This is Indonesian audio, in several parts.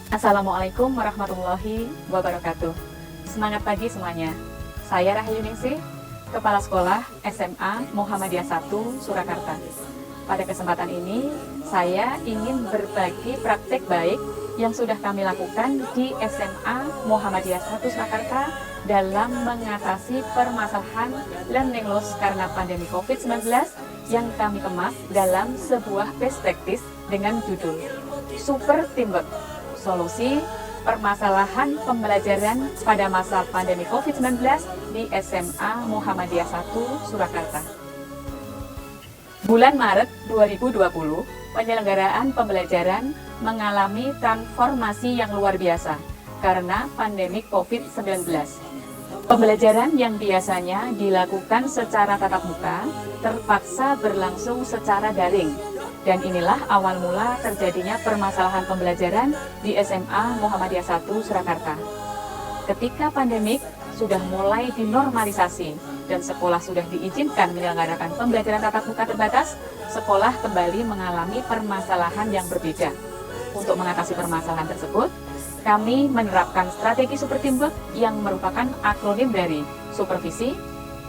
Assalamualaikum warahmatullahi wabarakatuh. Semangat pagi semuanya. Saya Rahyuningsih, Kepala Sekolah SMA Muhammadiyah 1 Surakarta. Pada kesempatan ini, saya ingin berbagi praktek baik yang sudah kami lakukan di SMA Muhammadiyah 1 Surakarta dalam mengatasi permasalahan learning loss karena pandemi COVID-19 yang kami kemas dalam sebuah best practice dengan judul Super Teamwork, solusi permasalahan pembelajaran pada masa pandemi COVID-19 di SMA Muhammadiyah 1 Surakarta. Bulan Maret 2020, penyelenggaraan pembelajaran mengalami transformasi yang luar biasa karena pandemi COVID-19. Pembelajaran yang biasanya dilakukan secara tatap muka terpaksa berlangsung secara daring. Dan inilah awal mula terjadinya permasalahan pembelajaran di SMA Muhammadiyah 1 Surakarta. Ketika pandemik sudah mulai dinormalisasi dan sekolah sudah diizinkan menyelenggarakan pembelajaran tatap muka terbatas, sekolah kembali mengalami permasalahan yang berbeda. Untuk mengatasi permasalahan tersebut, kami menerapkan strategi Super Teamwork yang merupakan akronim dari supervisi,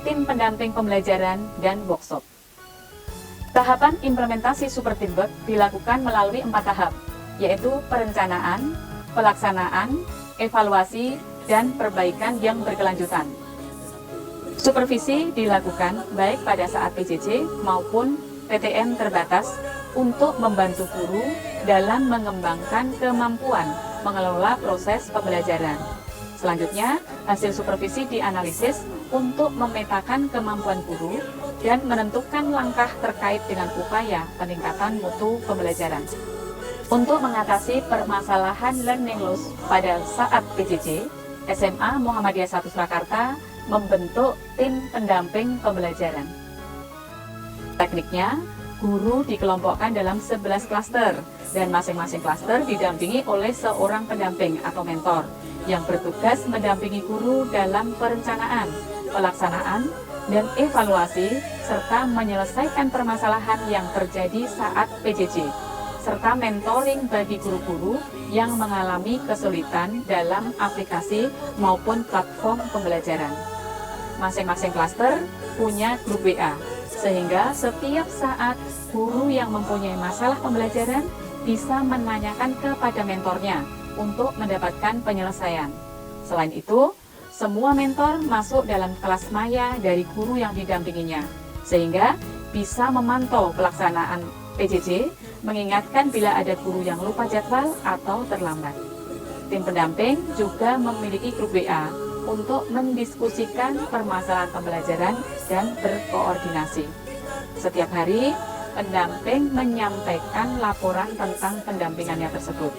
tim pendamping pembelajaran, dan workshop. Tahapan implementasi Super Teamwork dilakukan melalui 4 tahap, yaitu perencanaan, pelaksanaan, evaluasi, dan perbaikan yang berkelanjutan. Supervisi dilakukan baik pada saat PJJ maupun PTM terbatas untuk membantu guru dalam mengembangkan kemampuan mengelola proses pembelajaran. Selanjutnya, hasil supervisi dianalisis untuk memetakan kemampuan guru dan menentukan langkah terkait dengan upaya peningkatan mutu pembelajaran. Untuk mengatasi permasalahan learning loss pada saat PJJ, SMA Muhammadiyah 1 Surakarta membentuk tim pendamping pembelajaran. Tekniknya, guru dikelompokkan dalam 11 klaster dan masing-masing klaster didampingi oleh seorang pendamping atau mentor yang bertugas mendampingi guru dalam perencanaan, pelaksanaan, dan evaluasi serta menyelesaikan permasalahan yang terjadi saat PJJ, serta mentoring bagi guru-guru yang mengalami kesulitan dalam aplikasi maupun platform pembelajaran. Masing-masing klaster punya grup WA, sehingga setiap saat guru yang mempunyai masalah pembelajaran bisa menanyakan kepada mentornya untuk mendapatkan penyelesaian. Selain itu, semua mentor masuk dalam kelas maya dari guru yang didampinginya, sehingga bisa memantau pelaksanaan PJJ, mengingatkan bila ada guru yang lupa jadwal atau terlambat. Tim pendamping juga memiliki grup WA untuk mendiskusikan permasalahan pembelajaran dan berkoordinasi. Setiap hari, pendamping menyampaikan laporan tentang pendampingannya tersebut.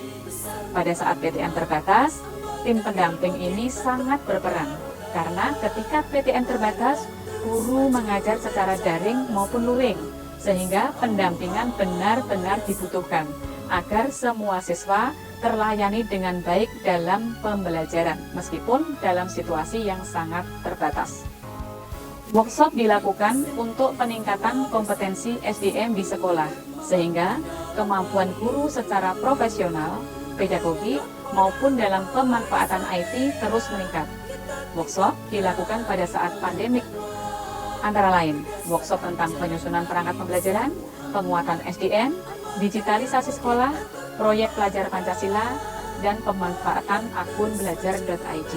Pada saat PTM terbatas, tim pendamping ini sangat berperan karena ketika PTM terbatas, guru mengajar secara daring maupun luring, sehingga pendampingan benar-benar dibutuhkan agar semua siswa terlayani dengan baik dalam pembelajaran, meskipun dalam situasi yang sangat terbatas. Workshop dilakukan untuk peningkatan kompetensi SDM di sekolah, sehingga kemampuan guru secara profesional, pedagogi, maupun dalam pemanfaatan IT terus meningkat. Workshop dilakukan pada saat pandemik, antara lain workshop tentang penyusunan perangkat pembelajaran, penguatan SDM, digitalisasi sekolah, proyek pelajar Pancasila, dan pemanfaatan akun belajar.id.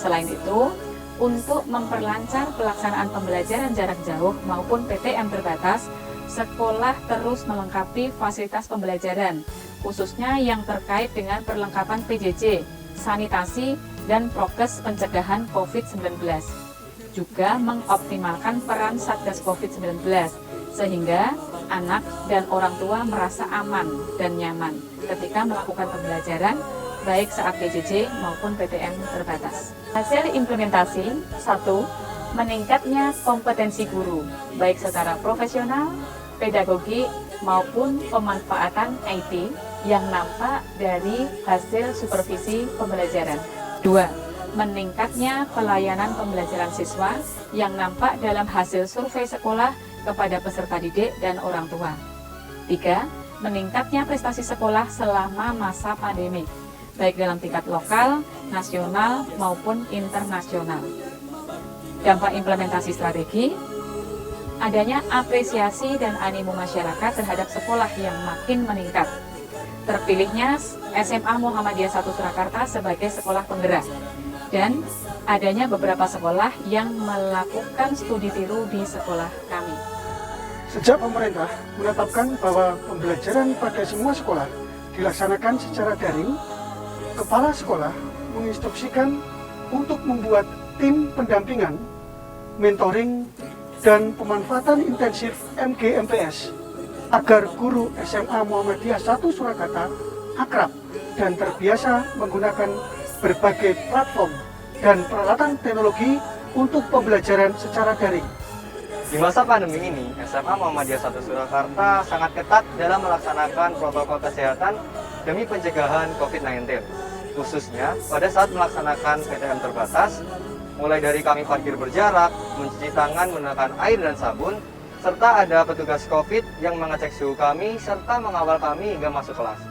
Selain itu, untuk memperlancar pelaksanaan pembelajaran jarak jauh maupun PTM terbatas, sekolah terus melengkapi fasilitas pembelajaran, khususnya yang terkait dengan perlengkapan PJJ, sanitasi, dan prokes pencegahan COVID-19. Juga mengoptimalkan peran Satgas COVID-19, sehingga anak dan orang tua merasa aman dan nyaman ketika melakukan pembelajaran, baik saat PJJ maupun PTM terbatas. Hasil implementasi: 1. Meningkatnya kompetensi guru, baik secara profesional, pedagogi, maupun pemanfaatan IT yang nampak dari hasil supervisi pembelajaran. 2. Meningkatnya pelayanan pembelajaran siswa yang nampak dalam hasil survei sekolah kepada peserta didik dan orang tua. 3. Meningkatnya prestasi sekolah selama masa pandemi. baik dalam tingkat lokal, nasional, maupun internasional. Dampak implementasi strategi, adanya apresiasi dan animo masyarakat terhadap sekolah yang makin meningkat. Terpilihnya SMA Muhammadiyah 1 Surakarta sebagai sekolah penggerak, dan adanya beberapa sekolah yang melakukan studi tiru di sekolah kami. Sejak pemerintah menetapkan bahwa pembelajaran pada semua sekolah dilaksanakan secara daring, kepala sekolah menginstruksikan untuk membuat tim pendampingan, mentoring, dan pemanfaatan intensif MG-MPS agar guru SMA Muhammadiyah 1 Surakarta akrab dan terbiasa menggunakan berbagai platform dan peralatan teknologi untuk pembelajaran secara daring. Di masa pandemi ini, SMA Muhammadiyah 1 Surakarta sangat ketat dalam melaksanakan protokol kesehatan demi pencegahan COVID-19. Khususnya pada saat melaksanakan PTM terbatas, mulai dari kami parkir berjarak, mencuci tangan menggunakan air dan sabun, serta ada petugas COVID yang mengecek suhu kami serta mengawal kami hingga masuk kelas.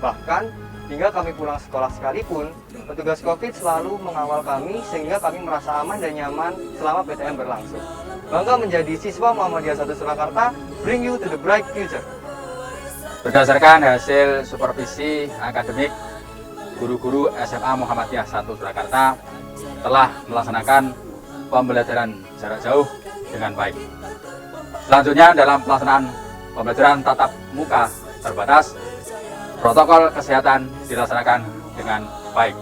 Bahkan, hingga kami pulang sekolah sekalipun, petugas COVID selalu mengawal kami sehingga kami merasa aman dan nyaman selama PTM berlangsung. Bangga menjadi siswa Muhammadiyah 1 Surakarta, bring you to the bright future. Berdasarkan hasil supervisi akademik, guru-guru SMA Muhammadiyah 1 Surakarta telah melaksanakan pembelajaran jarak jauh dengan baik. Selanjutnya dalam pelaksanaan pembelajaran tatap muka terbatas, protokol kesehatan dilaksanakan dengan baik.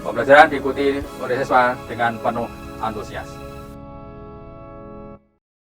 Pembelajaran diikuti oleh siswa dengan penuh antusias.